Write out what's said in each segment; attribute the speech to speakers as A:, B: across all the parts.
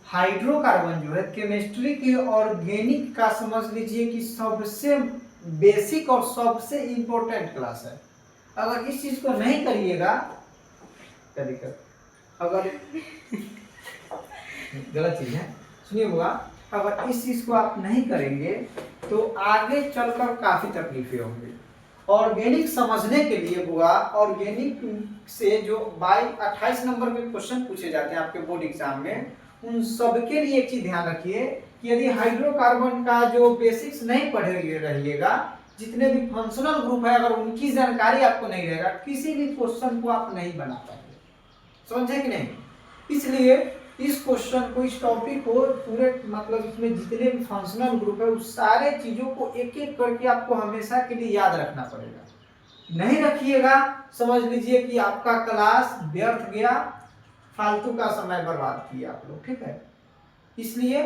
A: Hydrocarbon जो है chemistry के ऑर्गेनिक का समझ लीजिए कि सबसे बेसिक और सबसे इंपॉर्टेंट क्लास है। अगर इस चीज को नहीं करिएगा, क्या दिक्कत, अगर गलत चीज है, सुनिए बुआ, अगर इस चीज को आप नहीं करेंगे तो आगे चलकर काफी तकलीफें होंगी। ऑर्गेनिक समझने के लिए बुआ, ऑर्गेनिक से जो 28 नंबर के क्वेश्चन पूछे जाते हैं आपके बोर्ड एग्जाम में, उन सबके लिए एक चीज ध्यान रखिए कि यदि हाइड्रोकार्बन का जो बेसिक्स नहीं पढ़े रहिएगा, जितने भी फंक्शनल ग्रुप है अगर उनकी जानकारी आपको नहीं रहेगा, किसी भी क्वेश्चन को आप नहीं बना पाएंगे। समझे कि नहीं? इसलिए इस क्वेश्चन को, इस टॉपिक को पूरे मतलब इसमें जितने भी फंक्शनल ग्रुप है उस सारे चीजों को एक एक करके आपको हमेशा के लिए याद रखना पड़ेगा। नहीं रखिएगा, समझ लीजिए कि आपका क्लास व्यर्थ गया, फालतू का समय बर्बाद किया आप लोग, ठीक है। इसलिए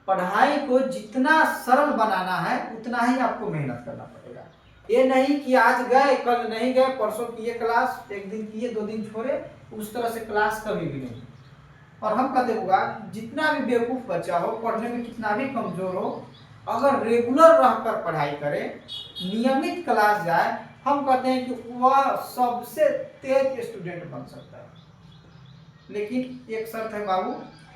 A: पढ़ाई को जितना सरल बनाना है उतना ही आपको मेहनत करना पड़ेगा। ये नहीं कि आज गए कल नहीं गए, परसों किए क्लास, एक दिन किए 2 दिन छोड़े, उस तरह से क्लास कभी भी नहीं। और हम कहते होगा जितना भी बेवकूफ बच्चा हो, पढ़ने में कितना भी कमजोर हो, अगर रेगुलर रहकर पढ़ाई करे, नियमित क्लास जाए, हम कहते हैं कि वह सबसे तेज स्टूडेंट बन सकता है। लेकिन एक शर्त है बाबू,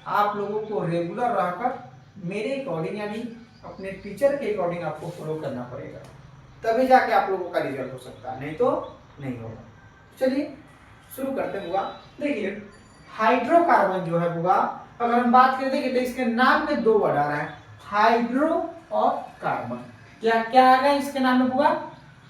A: आप लोगों को रेगुलर रहकर मेरे अकॉर्डिंग यानी अपने टीचर के अकॉर्डिंग आपको फॉलो करना पड़ेगा, तभी जाके आप लोगों का रिजल्ट हो सकता है, नहीं तो नहीं होगा। चलिए शुरू करते हैं बुआ। देखिए हाइड्रोकार्बन जो है बुआ, अगर हम बात करें देखिए तो इसके नाम में 2 वर्ड आ रहा है, हाइड्रो और कार्बन। क्या क्या आ गया इसके नाम में बुआ,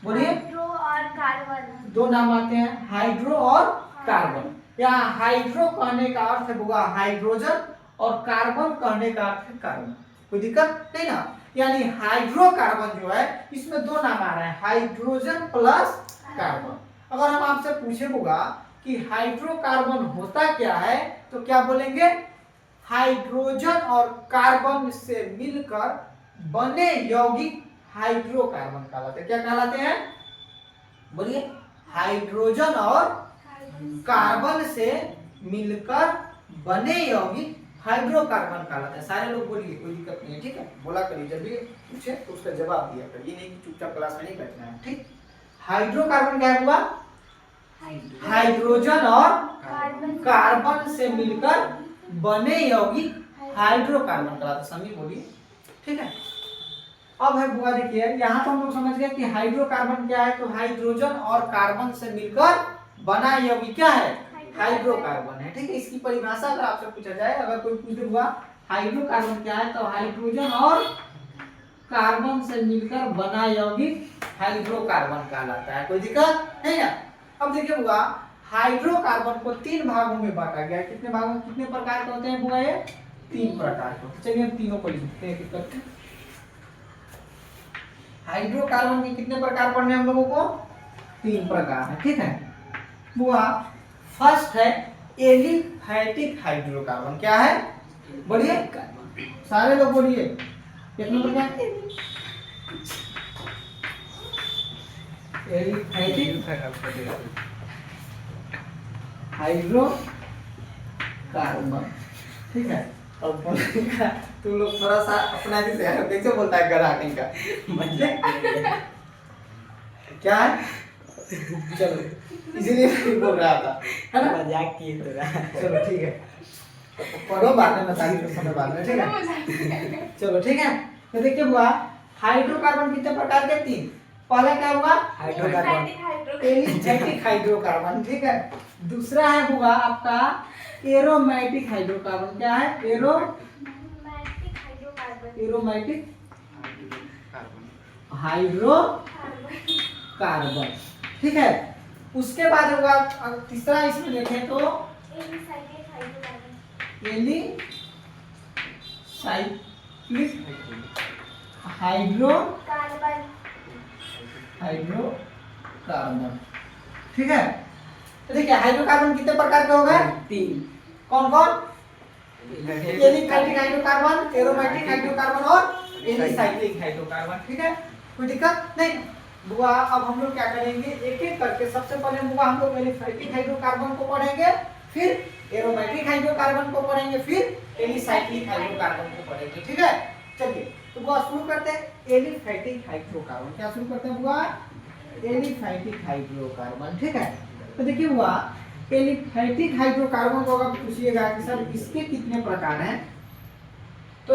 A: बोलिए?
B: हाइड्रो और कार्बन,
A: 2 नाम आते हैं, हाइड्रो और कार्बन। यहाँ हाइड्रो कहने का अर्थ है बुआ हाइड्रोजन, और कार्बन कहने का अर्थ है कार्बन। कोई दिक्कत नहीं ना? यानी हाइड्रोकार्बन जो है इसमें 2 नाम आ रहे हैं, हाइड्रोजन प्लस कार्बन। अगर हम आपसे पूछेगा कि हाइड्रोकार्बन होता क्या है, तो क्या बोलेंगे? हाइड्रोजन और कार्बन से मिलकर बने यौगिक हाइड्रोकार्बन कहलाते हैं। क्या कहलाते हैं, बोलिए? हाइड्रोजन और कार्बन से मिलकर बने यौगिक हाइड्रोकार्बन कहलाते हैं। सारे लोग बोलिए, कोई दिक्कत नहीं है, ठीक है? बोला करिए, जब भी पूछे तो उसका जवाब दिया करिए, नहीं कि चुपचाप क्लास में नहीं बैठना है, ठीक? हाइड्रोकार्बन क्या हुआ? हाइड्रोजन और कार्बन से मिलकर बने यौगिक हाइड्रोकार्बन कहलाते। समी बोलिए, ठीक है? अब है बुआ देखिए, यहाँ तो हम लोग समझ गए कि हाइड्रोकार्बन क्या है, तो हाइड्रोजन और कार्बन से मिलकर बना यौगिक क्या है? हाइड्रोकार्बन है, ठीक है? इसकी परिभाषा अगर आपसे पूछा जाए, अगर कोई पूछे हुआ हाइड्रोकार्बन क्या है, तो हाइड्रोजन और कार्बन से मिलकर बना यौगिक हाइड्रोकार्बन कहलाता है। कोई दिक्कत नहीं है? अब देखिए बुआ, हाइड्रोकार्बन को 3 भागों में बांटा गया है। कितने भागों, कितने प्रकार के होते हैं बुआ? ये 3 प्रकार के। चलिए हम तीनों को लिखते हैं एक करके। हाइड्रोकार्बन के कितने प्रकार पढ़ने हम लोगों को? 3 प्रकार है, ठीक है बुआ? फर्स्ट है एलिफैटिक हाइड्रोकार्बन। क्या है, बोलिए? सारे लोग बोलिए, कितने प्रकार? एलिफैटिक हाइड्रोकार्बन, ठीक है? अब तुम लोग थोड़ा सा अपना कैसे बोलता है गधा कहीं का, क्या है? चलो इसीलिए बोल रहा था, है ना?
C: मजाक किए तो रहा।
A: चलो ठीक है, पढ़ो बाद में बताइए तो समय बाद में, ठीक है? चलो ठीक है। तो देखिए बुआ, हाइड्रोकार्बन कितने प्रकार के? 3। पहला क्या हुआ?
C: हाइड्रोकार्बन,
A: एलिफैटिक हाइड्रोकार्बन, ठीक है? दूसरा है बुआ आपका एरोमेटिक हाइड्रोकार्बन। क्या है? एरोमेटिक हाइड्रोकार्बन, ठीक है? उसके बाद होगा तीसरा, इसमें देखें तो एलिसाइक्लिक हाइड्रोकार्बन, ठीक है? तो देखिए हाइड्रोकार्बन कितने प्रकार के हो गए? 3। कौन कौन? एलिफैटिक हाइड्रोकार्बन, एरोमेटिक हाइड्रोकार्बन और एलिसाइक्लिक हाइड्रोकार्बन, ठीक है? कोई दिक्कत नहीं बुआ। अब हम लोग क्या करेंगे, एक एक करके। सबसे पहले बुआ हम लोग एलिफैटिक हाइड्रोकार्बन को पढ़ेंगे, फिर एरोमेटिक हाइड्रोकार्बन को पढ़ेंगे, फिर एलिसाइक्लिक हाइड्रोकार्बन को पढ़ेंगे, ठीक है। चलिए तो बुआ शुरू करते हैं एलिफैटिक हाइड्रोकार्बन। क्या शुरू करते हैं बुआ? एलिफैटिक हाइड्रोकार्बन, ठीक है। तो देखिए बुआ एलिफैटिक हाइड्रोकार्बन को अगर पूछिएगा कि सर इसके कितने प्रकार हैं, तो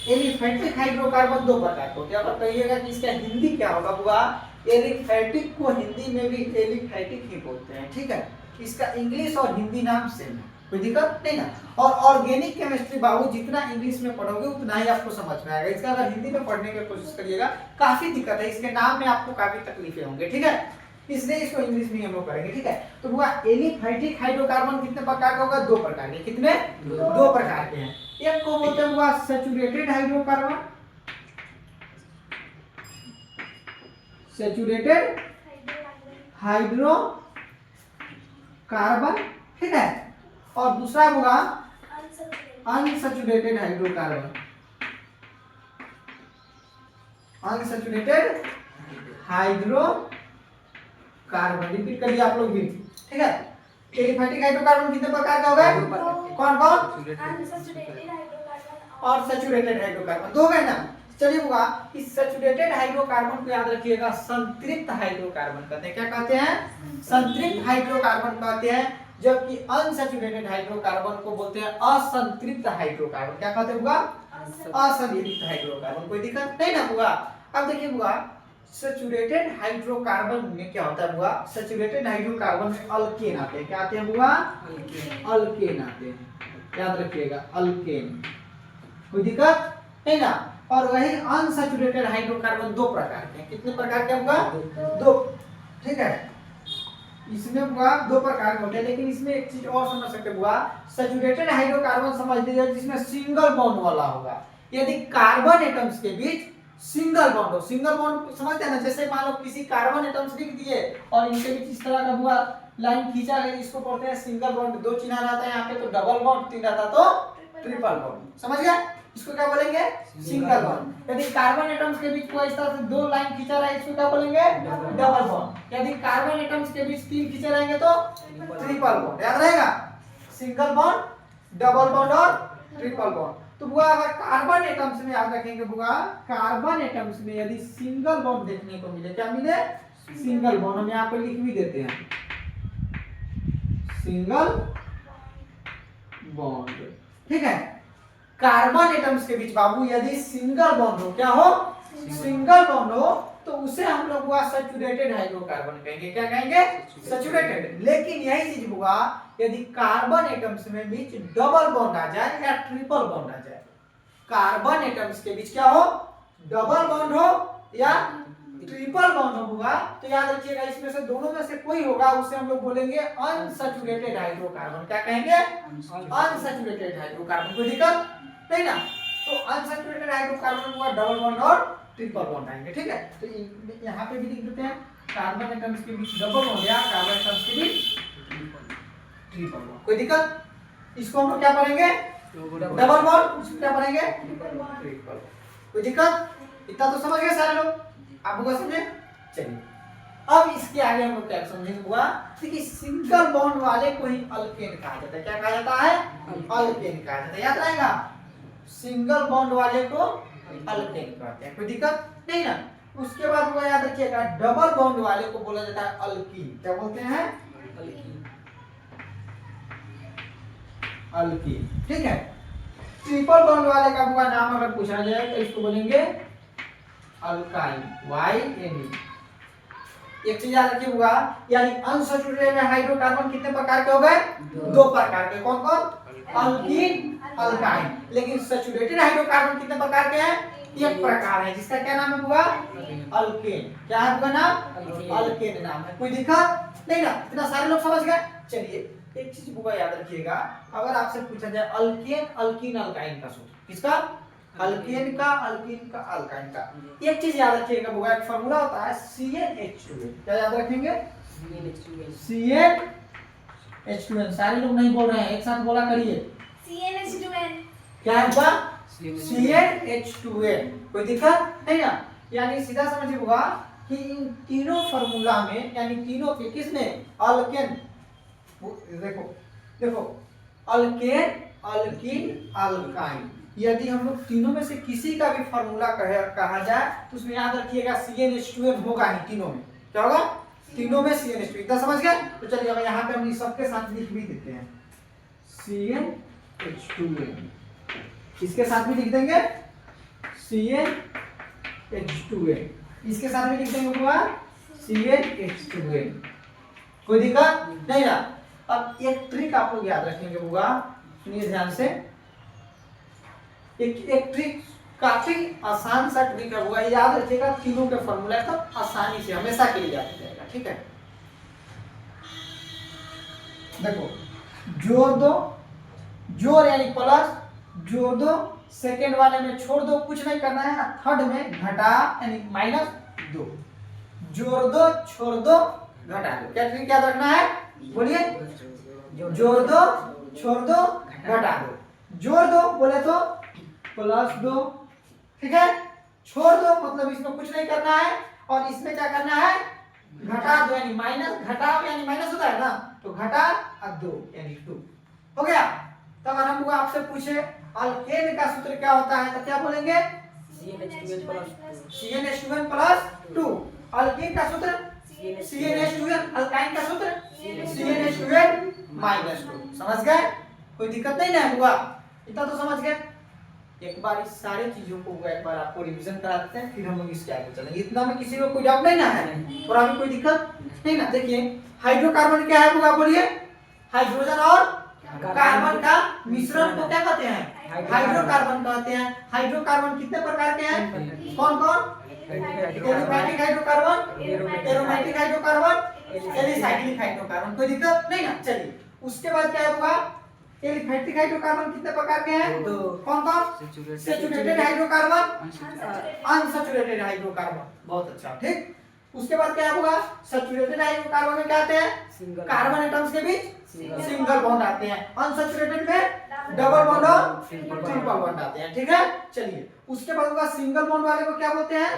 A: एलिफैटिक हाइड्रोकार्बन दो प्रकार के होते हैं। अब कहिएगा कि इसका हिंदी क्या होगा बुआ? एलिफैटिक को हिंदी में भी एलिफैटिक ही बोलते हैं, ठीक है। इसका इंग्लिश और हिंदी नाम सेम है, कोई दिक्कत नहीं ना। और ऑर्गेनिक केमिस्ट्री बाबू जितना इंग्लिश में पढ़ोगे उतना ही आपको समझ में आएगा। इसका अगर हिंदी में पढ़ने की कोशिश करिएगा काफी दिक्कत है, इसके नाम में आपको काफी तकलीफें होंगे, ठीक है। इसलिए इसको इंग्लिश में हम लोग करेंगे, ठीक है। तो हुआ एलिफैटिक हाइड्रोकार्बन कितने प्रकार का होगा? दो प्रकार के। कितने? दो प्रकार के हैं। एक को बोलते हैं हुआ सैचुरेटेड हाइड्रोकार्बन, सैचुरेटेड हाइड्रोकार्बन, ठीक है। और दूसरा होगा unsaturated hydrocarbon, unsaturated hydrocarbon. Repeat करिए आप लोग भी, ठीक है। एलिफैटिक हाइड्रोकार्बन कितने प्रकार का होगा? कौन कौन?
B: अनसैचुरेटेड हाइड्रोकार्बन
A: और सैचुरेटेड हाइड्रोकार्बन, दो गए ना। चलिए होगा इस सैचुरेटेड हाइड्रोकार्बन को याद रखिएगा संतृप्त हाइड्रोकार्बन कहते हैं। क्या कहते हैं? संतृप्त हाइड्रोकार्बन कहते हैं। जबकि अनसैचुरेटेड हाइड्रोकार्बन को बोलते हैं असंतृप्त हाइड्रोकार्बन। क्या कहते हैं बुआ? असंतृप्त हाइड्रोकार्बन। कोई दिक्कत नहीं ना बुआ। अब देखिए बुआ सैचुरेटेड हाइड्रोकार्बन में क्या होता है बुआ? सैचुरेटेड हाइड्रोकार्बन में अल्केन आते हैं। क्या आते हैं बुआ? अल्केन आते हैं, याद रखिएगा अल्केन। कोई दिक्कत नहीं ना। और वही अनसैचुरेटेड हाइड्रोकार्बन दो प्रकार के हैं। कितने प्रकार के होगा? दो, ठीक है। इसमें बुआ दो प्रकार के होते हैं, लेकिन इसमें एक चीज और समझ सकते हैं बुआ। सैचुरेटेड हाइड्रोकार्बन समझ लीजिए जिसमें सिंगल बॉन्ड वाला होगा। यदि कार्बन एटम्स के बीच सिंगल बॉन्ड हो, सिंगल बॉन्ड समझते हैं ना, जैसे मान लो किसी कार्बन एटम्स लिख दिए और इनके बीच इस तरह का बुआ लाइन खींचा गया, इसको बोलते हैं सिंगल बॉन्ड। दो चिन्ह रहता है यहाँ पे तो डबल बॉन्ड, तीन रहता तो ट्रिपल बॉन्ड, समझ गए? इसको क्या बोलेंगे? Single bond. यदि कार्बन एटम्स के बीच कोई इस तरह से दो लाइन खींचा रहा है इसको क्या बोलेंगे? Double bond. यदि कार्बन एटम्स के बीच तीन खींचे रहेंगे तो ट्रिपल बॉन्ड। याद रहेगा? सिंगल बॉन्ड, डबल बॉन्ड और ट्रिपल बॉन्ड। तो बुआ अगर कार्बन एटम्स में याद रखेंगे बुआ, कार्बन एटम्स में यदि सिंगल बॉन्ड देखने को मिले, क्या मिले? Single bond. हम यहाँ पे लिख भी देते हैं सिंगल बॉन्ड, ठीक है। कार्बन एटम्स के बीच बाबू यदि सिंगल बॉन्ड हो, क्या हो? सिंगल बॉन्ड हो, तो उसे हम लोग हुआ सैचुरेटेड हाइड्रोकार्बन कहेंगे। क्या कहेंगे? सैचुरेटेड। लेकिन यही चीज हुआ यदि कार्बन एटम्स में बीच डबल बॉन्ड आ जाए या ट्रिपल बॉन्ड आ जाए, कार्बन एटम्स के बीच क्या हो? डबल बॉन्ड हो या ट्रिपल बॉन्ड होगा, तो याद रखिएगा इसमें से दोनों में से कोई होगा, उसे हम लोग बोलेंगे अनसैचुरेटेड हाइड्रोकार्बन। क्या कहेंगे? Unsaturated hydrocarbon. कोई दिक्कत नहीं ना। तो अनसैचुरेटेड हाइड्रोकार्बन हुआ डबल बॉन्ड और ट्रिपल बॉन्ड आएंगे, ठीक है। तो यहाँ पे भी लिख देते हैं कार्बन एटम्स के बीच डबल बॉन्ड या कार्बन एटम्स के बीच ट्रिपल बॉन्ड। कोई दिक्कत? इसको हम लोग क्या पढ़ेंगे? Double bond. इसको क्या पढ़ेंगे? Triple bond. कोई दिक्कत? इतना तो समझ गए सारे लोग? आप लोग समझे? चलिए अब इसके आगे हम लोग क्या समझेंगे हुआ? देखिए सिंगल बॉन्ड वाले को ही अल्केन कहा जाता है। क्या कहा जाता है? अल्केन कहा जाता है। याद रहेगा? सिंगल बॉन्ड वाले को अल्केन कहते हैं। कोई दिक्कत नहीं ना। उसके बाद वो याद रखिएगा डबल बॉन्ड वाले को बोला जाता है अल्कीन। क्या बोलते हैं? अल्कीन, ठीक है। ट्रिपल बॉन्ड वाले का पूरा नाम अगर पूछा जाए तो इसको बोलेंगे अल्काइन, YNE। एक चीज याद रखिए होगा, यानी अनसैचुरेटेड हाइड्रोकार्बन कितने प्रकार के हो गए? दो प्रकार के। कौन कौन? Alkyne, alkyne. लेकिन सैचुरेटेड हाइड्रोकार्बन कितने प्रकार के हैं? एक प्रकार है, जिसका क्या नाम है होगा? अल्केन। क्या है उसका नाम? अल्केन नाम है। कोई दिक्कत नहीं ना। इतना सारे लोग समझ गए? चलिए एक चीज बुआ याद रखिएगा, अगर आपसे पूछा जाए अल्केन, अल्कीन, अल्काइन का सूत्र, किसका? अल्केन का, अल्कीन का, अल्काइन का। एक चीज याद रखिएगा बुआ, एक फार्मूला होता है CnH2n। क्या याद रखेंगे? CnH2n। सारे लोग नहीं बोल रहे हैं, एक साथ बोला करिए।
B: CnH2n।
A: क्या है बुआ? CnH2n। कोई दिक्कत नहीं ना। यानी सीधा समझिए बुआ कि इन तीनों फार्मूला में, यानी तीनों के किसमें? अल्केन, देखो देखो अल्केन, अल्किन अल्काइन। यदि हम लोग तीनों में से किसी का भी फॉर्मूला कहा जाए तो उसमें याद रखिएगा CnH2n होगा ही तीनों में। क्या होगा? तीनों में CnH2। इतना समझ गए? तो चलिए अब यहाँ पे हम सबके साथ लिख भी देते हैं CnH2n। इसके साथ भी लिख देंगे CnH2n, इसके साथ भी लिख देंगे हुआ CnH2n। कोई दिक्कत नहीं ना। अब एक ट्रिक आप लोग याद रखेंगे हुआ, सुनिए ध्यान से। एक ट्रिक काफी आसान सा ट्रिक है हुआ, याद रखिएगा। तीनों के फॉर्मूला तो आसानी से हमेशा के लिए याद हो जाएगा। ठीक है, देखो जोड़ दो, जोड़ यानी प्लस, जोड़ दो, सेकेंड वाले में छोड़ दो, कुछ नहीं करना है। थर्ड में घटा यानी -2, जोड़ दो, छोड़ दो, घटा दो। क्या ट्रिक याद रखना है? बोलिए। जोड़ दो, छोड़ दो, घटा दो। जोड़ दो बोले तो +2, ठीक है। छोड़ दो मतलब इसमें कुछ नहीं करना है, और इसमें क्या करना है? घटा दो यानी माइनस, घटाओ यानी माइनस होता है ना, तो घटा और 2 यानी 2 हो गया। तो अगर हम लोग आपसे पूछे अल्केन का सूत्र क्या होता है तो क्या बोलेंगे? CnH2n + 2। अल्केन का सूत्र CnH2n, अल्काइन का सूत्र CnH2n - 2। समझ गए? कोई दिक्कत नहीं ना हुआ? इतना तो समझ गए। एक बार इस सारी चीजों को एक बार आपको रिवीजन कराते हैं, फिर हम लोग इसके आगे चलेंगे। इतना में किसी को कोई डाउट नहीं ना है? और अभी कोई दिक्कत नहीं ना? देखिए हाइड्रोकार्बन क्या है होगा? बोलिए। हाइड्रोजन और कार्बन का मिश्रण को क्या कहते हैं? हाइड्रोकार्बन कहते हैं। हाइड्रोकार्बन कितने प्रकार के हैं? कौन कौन? Aromatic hydrocarbon, aromatic hydrocarbon, alicyclic hydrocarbon. कोई दिक्कत नहीं ना? चलिए उसके बाद क्या होगा? एलिफैटिक हाइड्रोकार्बन कितने प्रकार के हैं? कौन कौन? Saturated hydrocarbon, unsaturated hydrocarbon. बहुत अच्छा, ठीक। उसके बाद क्या होगा? सैचुरेटेड हाइड्रोकार्बन में क्या आते हैं? कार्बन एटम्स के बीच सिंगल बॉन्ड आते हैं। अनसैचुरेटेड में डबल बॉन्ड और ट्रिपल बॉन्ड आते हैं। ठीक है, चलिए उसके बाद होगा सिंगल बॉन्ड वाले को क्या बोलते हैं?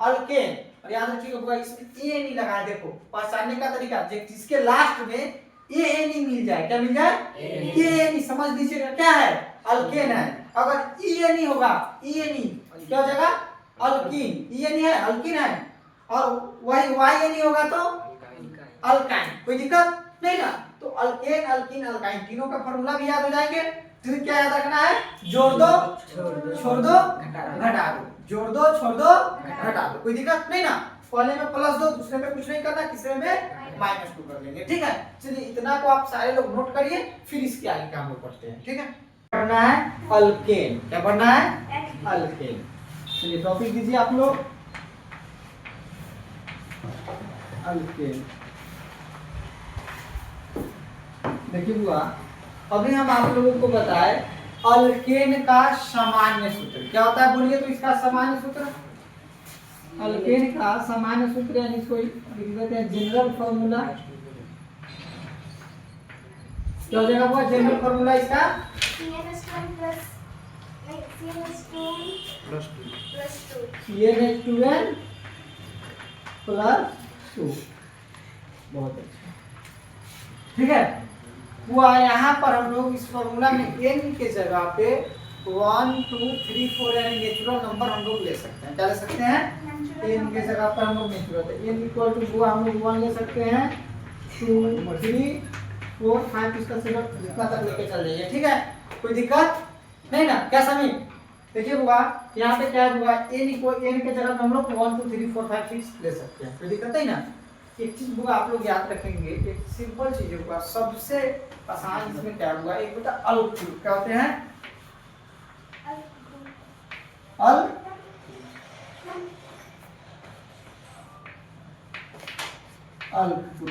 A: अल्केन। और याद रखिएगा इसमें ए नहीं लगाए। देखो पहचानने का तरीका, जिसके लास्ट में ए मिल जाए, क्या मिल जाए? ए समझ लीजिएगा क्या है? अल्केन है। अगर ई नहीं होगा, ई नहीं क्या हो जाएगा? अल्कीन। ई नहीं है, अल्कीन है। और वही वाई नहीं होगा तो अल्काइन। कोई दिक्कत नहीं ना? तो अल्केन, अल्कीन, अल्काइन तीनों का फॉर्मूला भी याद हो जाएंगे। फिर क्या याद रखना है? जोड़ दो, छोड़ दो, घटा दो। जोड़ दो, छोड़ दो, घटा दो। कोई दिक्कत नहीं ना? पहले में +2, दूसरे में कुछ नहीं करना, तीसरे में -2 कर लेंगे। ठीक है, चलिए इतना को आप सारे लोग नोट करिए, फिर इसके आगे का हम लोग पढ़ते हैं। ठीक है, पढ़ना है अल्केन। क्या पढ़ना है? अल्केन। चलिए टॉपिक दीजिए आप लोग। अल्केन देखिए बुआ, अभी हम आप लोगों को बताए अल्केन का सामान्य सूत्र क्या होता है। बोलिए तो इसका सामान्य सूत्र। अल्केन का सामान्य सूत्र यानी इसको लिख देते हैं जनरल फॉर्मूला। क्या हो जाएगा वो जनरल फॉर्मूला इसका?
B: CnH2n
A: +2। बहुत अच्छा, ठीक है। वो यहाँ पर हम लोग इस फॉर्मूला में n के जगह पे 1 2 3 4 यानी नेचुरल नंबर हम लोग ले सकते हैं। क्या ले सकते हैं? n के जगह पर हम लोग नेचुरल n = हम लोग 1 ले सकते हैं, 2 3 4 5 इसका सिर्फ जितना तक लेके चल जाइए। ठीक है, कोई दिक्कत नहीं ना? क्या समी? देखिए बुआ यहाँ पे क्या हुआ? n के जगह पे हम लोग 1 2 3 4 5 6 ले सकते हैं। कोई दिक्कत नहीं ना? एक चीज बुआ आप लोग याद रखेंगे, एक सिंपल चीज होगा। सबसे आसान इसमें क्या हुआ? एक होता है अल ग्रुप। क्या होते हैं? अल ग्रुप।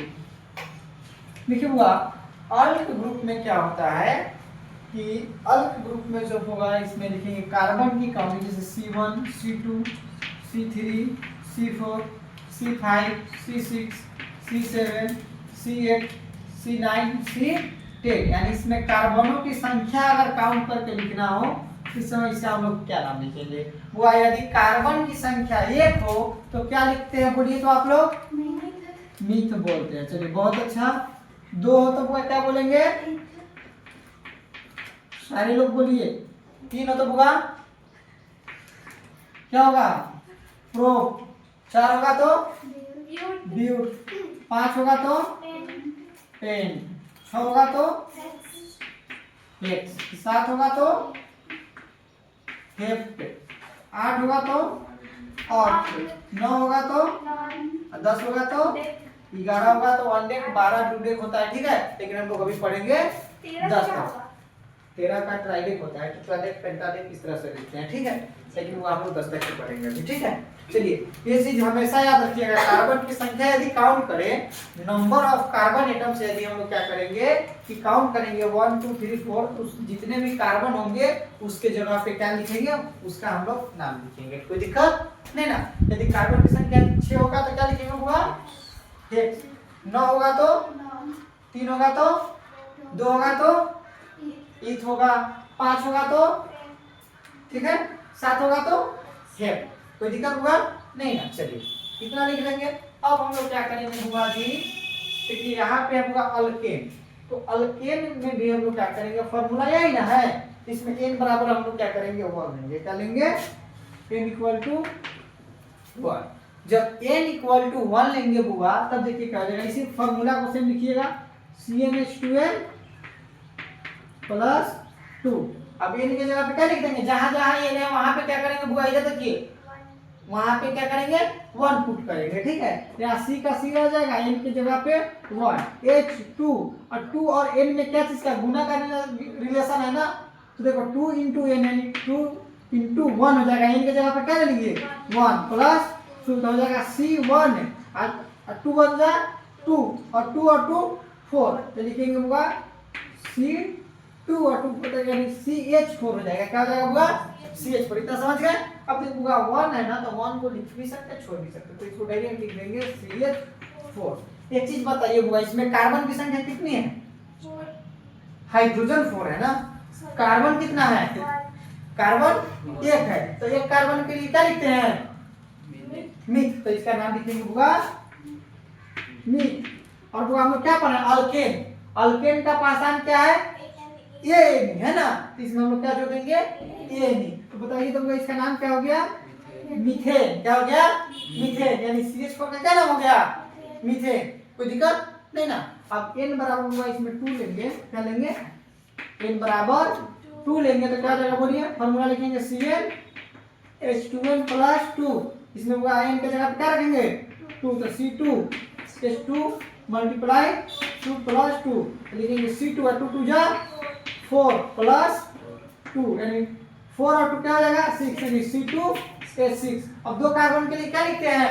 A: देखिए बुआ अल्क ग्रुप में क्या होता है कि अल्क ग्रुप में जो होगा इसमें लिखेंगे कार्बन की काउंट, जैसे C1 C2 C3 C4 C5 C6 C7 C8 C9 C10 यानी इसमें कार्बनों की संख्या अगर काउंट करके लिखना हो इस समय इसे हम लोग क्या नाम लिखेंगे? वो यदि कार्बन की संख्या 1 हो तो क्या लिखते हैं? बोलिए तो आप लोग मिथ बोलते हैं। चलिए बहुत अच्छा। 2 हो तो वो क्या बोलेंगे? सारे लोग बोलिए। 3 हो तो बुआ क्या होगा? प्रोप। 4 होगा तो
B: Butte.
A: ब्यूट। 5 होगा तो
B: Pen.
A: पेन। 6 होगा तो
B: Hex.
A: हेक्स। 7 होगा तो हेफ्ट। 8 होगा तो ऑट। 9 होगा तो
B: Non.
A: 10 होगा तो
B: Deck.
A: 11 होगा तो वन डेक। 12 टू डेक होता है, ठीक है, लेकिन हम लोग अभी पढ़ेंगे
B: 13
A: 10
B: क्या
A: का।
B: होगा?
A: 13 का ट्राइडेक होता है, टेट्राडेक, पेंटाडेक इस तरह से लिखते हैं, ठीक है, लेकिन वो आप लोग 10 तक के पढ़ेंगे अभी, ठीक है। चलिए ये चीज हमेशा याद रखिएगा, कार्बन की संख्या यदि काउंट करें, नंबर ऑफ कार्बन एटम्स यदि हम लोग क्या करेंगे कि काउंट करेंगे 1 2 3 4, तो जितने भी कार्बन होंगे उसके जगह पे क्या लिखेंगे, उसका हम लोग नाम लिखेंगे, कोई दिक्कत नहीं ना। यदि कार्बन की संख्या 6 होगा तो क्या लिखेंगे हुआ हेक्स। 9 होगा तो
B: Non.
A: 3 होगा तो 2 होगा तो ईथ होगा। 5 होगा तो
B: Pen.
A: ठीक है, 7 होगा तो हेप। कोई दिक्कत होगा नहीं ना। चलिए इतना लिख लेंगे। अब हम लोग क्या करेंगे होगा जी, देखिए यहाँ पे होगा अल्केन, तो अल्केन में भी हम लोग क्या करेंगे, फॉर्मूला यही ना है, इसमें n बराबर हम लोग क्या करेंगे 1 लेंगे। क्या लेंगे? n equal to 1। जब n इक्वल टू 1 लेंगे बुआ, तब देखिए क्या हो जाएगा, इसी फॉर्मूला को सेम लिखिएगा, CnH2n प्लस 2। अब n की जगह पे क्या लिख देंगे, जहां जहां n है वहां पे क्या करेंगे बुआ, इधर देखिए, वहां पे क्या करेंगे 1 पुट करेंगे, ठीक है। यहाँ C का C रह जाएगा, n की जगह पे 1, H2, और 2 और n में क्या चीज का गुना का रिलेशन है ना, तो देखो 2 इंटू n यानी 2 इंटू 1 हो जाएगा, n की जगह पे क्या लेंगे 1 प्लस 2, तो हो जाएगा C1 और 2 बन जा 2 और 2 और 2 4, तो लिखेंगे होगा C2 और 2 यानी CH4 हो जाएगा। क्या हो जाएगा होगा CH4। इतना समझ गए? अब देखो 1 है ना, तो 1 को लिख भी सकते हैं, छोड़ भी सकते हैं, तो इसको डायरेक्ट लिख देंगे CH4। एक चीज बताइए बुआ, इसमें कार्बन की संख्या कितनी है?
B: 4.
A: हाइड्रोजन 4 है ना, कार्बन कितना है? कार्बन 1 है, तो एक कार्बन के लिए क्या लिखते हैं मिथ, तो इसका नाम लिखेंगे बुआ मिथ। और बुआ हम लोग क्या पढ़ा, अल्केन, अल्केन का पहचान क्या है, एन है ना, तो इसमें हम लोग क्या जोड़ देंगे एन। तो बताइए तो इसका नाम क्या हो गया मीथेन। क्या हो गया मीथेन, यानी CH4 का क्या नाम हो गया मीथेन। कोई दिक्कत नहीं ना। अब n बराबर हुआ इसमें 2 लेंगे, क्या लेंगे n बराबर 2 लेंगे, तो क्या हो जाएगा बोलिए, फॉर्मूला लिखेंगे CnH2n प्लस 2, इसमें हुआ n की जगह पे क्या रखेंगे 2, तो C2H2 मल्टीप्लाई 2 प्लस 2, लिखेंगे C2 और 2 2 जा 4 प्लस 2, यानी 4 और 2 क्या हो जाएगा 6, यानी C2H6। अब 2 कार्बन के लिए क्या लिखते हैं,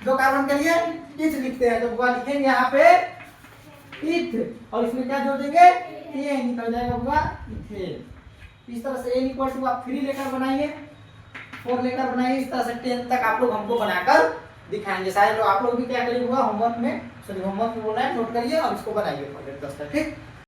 A: 2 कार्बन के लिए इथ लिखते हैं, तो बुआ लिखेंगे यहाँ पे इथ, और इसमें क्या जोड़ देंगे एन, निकल जाएगा बुआ इथेन। इस तरह से n इक्वल टू आप 3 लेकर बनाइए, 4 लेकर बनाइए, इस तरह से 10 तक आप लोग हमको बनाकर दिखाएंगे। शायद आप लोग भी क्या करिए होमवर्क में, सॉरी होमवर्क में बोलना है, नोट करिए और इसको बनाइए 10 तक, ठीक।